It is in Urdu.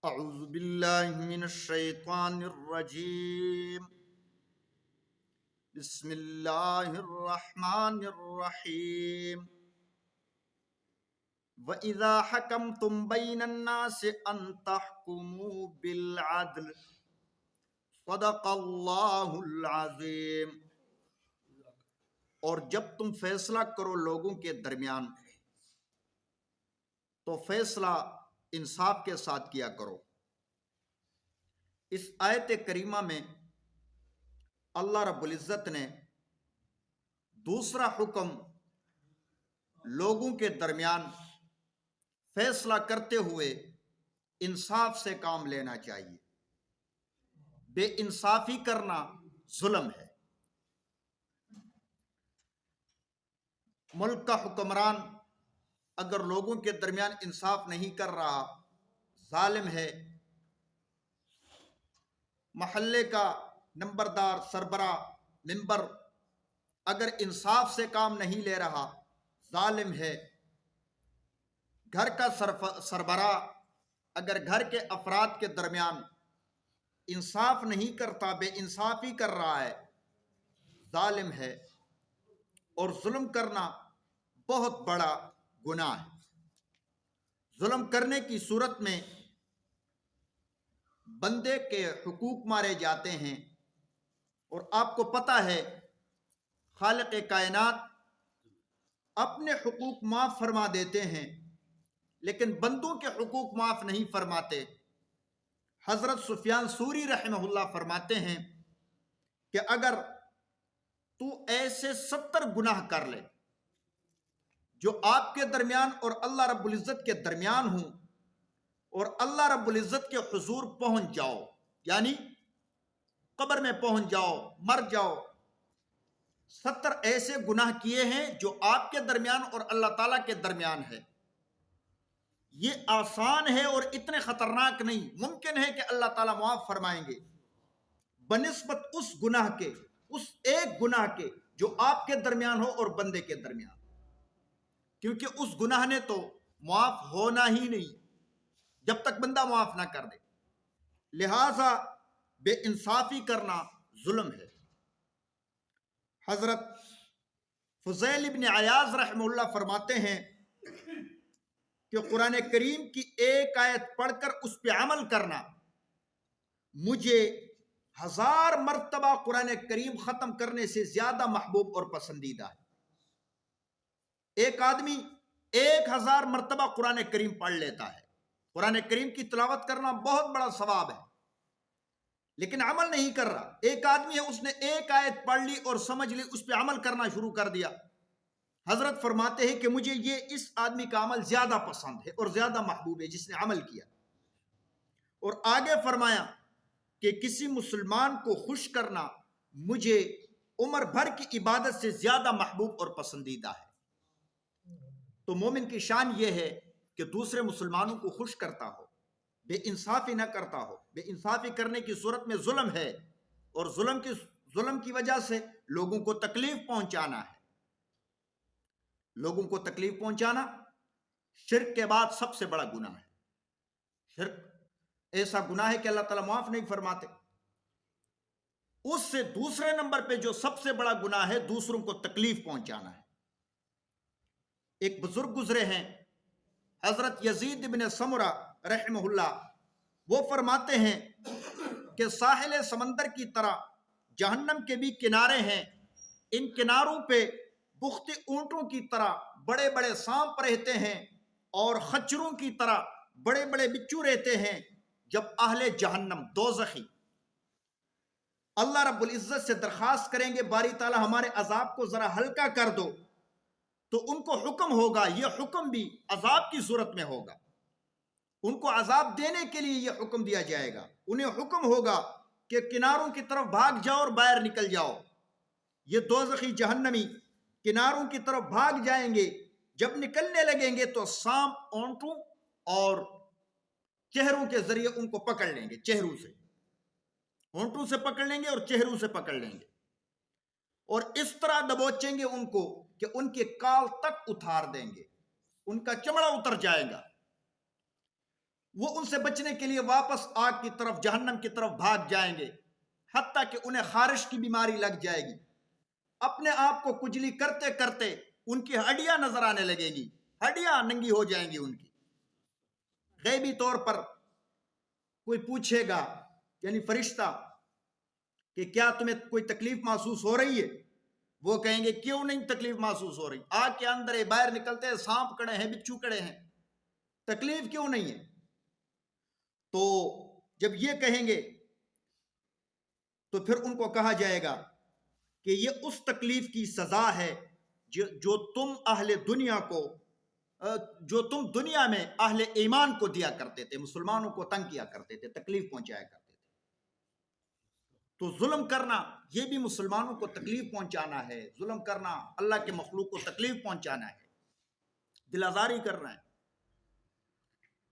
اعوذ باللہ من الشیطان الرجیم بسم اللہ الرحمن الرحیم وَإِذَا حَكَمْتُمْ بَيْنَ النَّاسِ أَن تَحْكُمُوا بِالْعَدْلِ صدق اللہ العظیم۔ اور جب تم فیصلہ کرو لوگوں کے درمیان تو فیصلہ انصاف کے ساتھ کیا کرو۔ اس آیت کریمہ میں اللہ رب العزت نے دوسرا حکم لوگوں کے درمیان فیصلہ کرتے ہوئے انصاف سے کام لینا چاہیے۔ بے انصافی کرنا ظلم ہے۔ ملک کا حکمران اگر لوگوں کے درمیان انصاف نہیں کر رہا، ظالم ہے۔ محلے کا نمبردار، سربراہ، ممبر اگر انصاف سے کام نہیں لے رہا، ظالم ہے۔ گھر کا سربراہ اگر گھر کے افراد کے درمیان انصاف نہیں کرتا، بے انصافی کر رہا ہے، ظالم ہے۔ اور ظلم کرنا بہت بڑا گناہ ہے۔ ظلم کرنے کی صورت میں بندے کے حقوق مارے جاتے ہیں، اور آپ کو پتہ ہے خالق کائنات اپنے حقوق معاف فرما دیتے ہیں لیکن بندوں کے حقوق معاف نہیں فرماتے۔ حضرت سفیان ثوری رحمہ اللہ فرماتے ہیں کہ اگر تو ایسے 70 گناہ کر لے جو آپ کے درمیان اور اللہ رب العزت کے درمیان ہوں، اور اللہ رب العزت کے حضور پہنچ جاؤ، یعنی قبر میں پہنچ جاؤ، مر جاؤ، 70 ایسے گناہ کیے ہیں جو آپ کے درمیان اور اللہ تعالیٰ کے درمیان ہے، یہ آسان ہے اور اتنے خطرناک نہیں۔ ممکن ہے کہ اللہ تعالیٰ معاف فرمائیں گے بنسبت اس گناہ کے، اس ایک گناہ کے جو آپ کے درمیان ہو اور بندے کے درمیان، کیونکہ اس گناہ نے تو معاف ہونا ہی نہیں جب تک بندہ معاف نہ کر دے۔ لہٰذا بے انصافی کرنا ظلم ہے۔ حضرت فضیل ابن عیاض رحمہ اللہ فرماتے ہیں کہ قرآن کریم کی ایک آیت پڑھ کر اس پہ عمل کرنا مجھے 1000 مرتبہ قرآن کریم ختم کرنے سے زیادہ محبوب اور پسندیدہ ہے۔ ایک آدمی 1000 مرتبہ قرآن کریم پڑھ لیتا ہے۔ قرآن کریم کی تلاوت کرنا بہت بڑا ثواب ہے، لیکن عمل نہیں کر رہا۔ ایک آدمی ہے، اس نے ایک آیت پڑھ لی اور سمجھ لی، اس پہ عمل کرنا شروع کر دیا۔ حضرت فرماتے ہیں کہ مجھے یہ اس آدمی کا عمل زیادہ پسند ہے اور زیادہ محبوب ہے جس نے عمل کیا۔ اور آگے فرمایا کہ کسی مسلمان کو خوش کرنا مجھے عمر بھر کی عبادت سے زیادہ محبوب اور پسندیدہ ہے۔ تو مومن کی شان یہ ہے کہ دوسرے مسلمانوں کو خوش کرتا ہو، بے انصافی نہ کرتا ہو۔ بے انصافی کرنے کی صورت میں ظلم ہے، اور ظلم کی وجہ سے لوگوں کو تکلیف پہنچانا ہے۔ لوگوں کو تکلیف پہنچانا شرک کے بعد سب سے بڑا گناہ ہے۔ شرک ایسا گناہ ہے کہ اللہ تعالیٰ معاف نہیں فرماتے۔ اس سے دوسرے نمبر پہ جو سب سے بڑا گناہ ہے، دوسروں کو تکلیف پہنچانا ہے۔ ایک بزرگ گزرے ہیں حضرت یزید بن سمرہ رحمہ اللہ، وہ فرماتے ہیں کہ ساحل سمندر کی طرح جہنم کے بھی کنارے ہیں، ان کناروں پہ بختی اونٹوں کی طرح بڑے بڑے سانپ رہتے ہیں اور خچروں کی طرح بڑے بڑے بچھو رہتے ہیں۔ جب اہل جہنم دوزخی اللہ رب العزت سے درخواست کریں گے باری تعالیٰ ہمارے عذاب کو ذرا ہلکا کر دو، تو ان کو حکم ہوگا، یہ حکم بھی عذاب کی صورت میں ہوگا، ان کو عذاب دینے کے لیے یہ حکم دیا جائے گا۔ انہیں حکم ہوگا کہ کناروں کی طرف بھاگ جاؤ اور باہر نکل جاؤ۔ یہ دوزخی جہنمی کناروں کی طرف بھاگ جائیں گے، جب نکلنے لگیں گے تو سانپ اونٹوں اور چہروں کے ذریعے ان کو پکڑ لیں گے، چہروں سے، اونٹوں سے پکڑ لیں گے اور چہروں سے پکڑ لیں گے، اور اس طرح دبوچیں گے ان کو کہ ان کے کال تک اتار دیں گے، ان کا چمڑا اتر جائے گا۔ وہ ان سے بچنے کے لیے واپس آگ کی طرف، جہنم کی طرف بھاگ جائیں گے، حتیٰ کہ انہیں خارش کی بیماری لگ جائے گی۔ اپنے آپ کو کجلی کرتے کرتے ان کی ہڈیاں نظر آنے لگے گی، ہڈیاں ننگی ہو جائیں گی ان کی۔ غیبی طور پر کوئی پوچھے گا، یعنی فرشتہ، کہ کیا تمہیں کوئی تکلیف محسوس ہو رہی ہے؟ وہ کہیں گے کیوں نہیں تکلیف محسوس ہو رہی، آگ کے اندر باہر نکلتے ہیں، سانپ کڑے ہیں، بچھو کڑے ہیں، تکلیف کیوں نہیں ہے؟ تو جب یہ کہیں گے تو پھر ان کو کہا جائے گا کہ یہ اس تکلیف کی سزا ہے جو تم اہل دنیا کو، جو تم دنیا میں اہل ایمان کو دیا کرتے تھے، مسلمانوں کو تنگ کیا کرتے تھے، تکلیف پہنچایا کرتے تھے۔ تو ظلم کرنا یہ بھی مسلمانوں کو تکلیف پہنچانا ہے، ظلم کرنا اللہ کے مخلوق کو تکلیف پہنچانا ہے، دل آزاری کرنا ہے۔